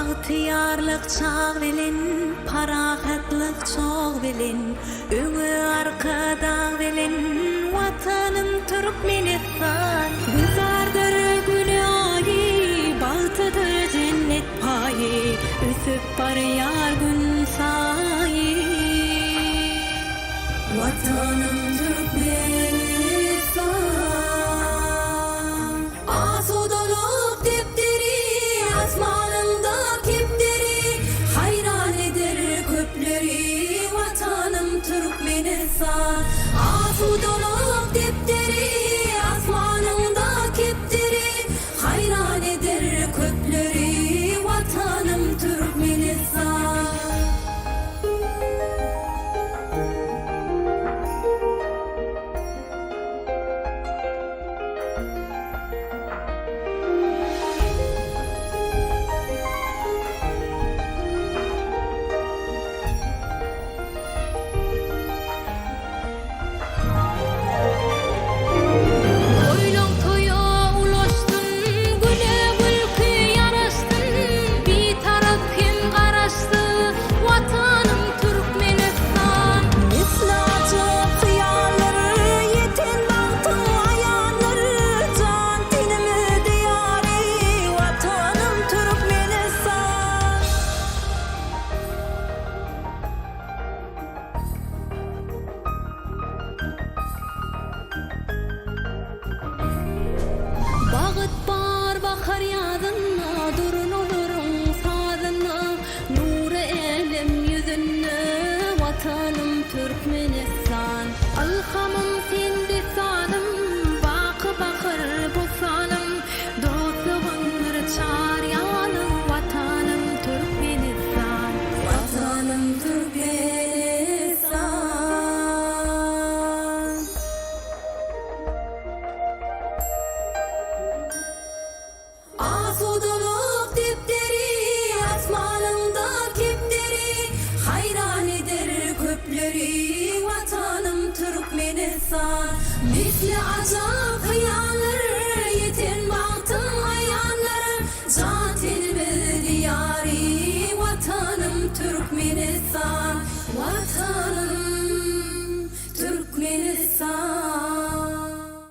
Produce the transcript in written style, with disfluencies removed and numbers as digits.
Bahtiyarlık çağ bilin, parahatlık çok bilin, öňe arkada bilin, vatanım Türkmenistan. Güzardır günahı, bahtıdır cennet payı, üsüp barýar gün saýy. Vatanım Türkmenistan. Asudalık dipdiri, asmanında kipdiri, hayran eder köpleri, vatanım Türkmenistan. Asudalık dipdiri, asmanında kipdiri, hayran eder köpleri, vatanım Türkmenistan. Bağıt bar bakar yadına, durun olurun sazına, nuru elim yüzünü, vatanım Türkmenistan. Alhamım sendi sanım, bakı bakır bosanım, dostluğundur çaryanım, vatanım Türkmenistan. Vatanım Türkmenistan. Asudalık dipdiri, asmanında kipdiri, hayran eder köpleri, vatanım Türkmenistan. Misli acap hıyarları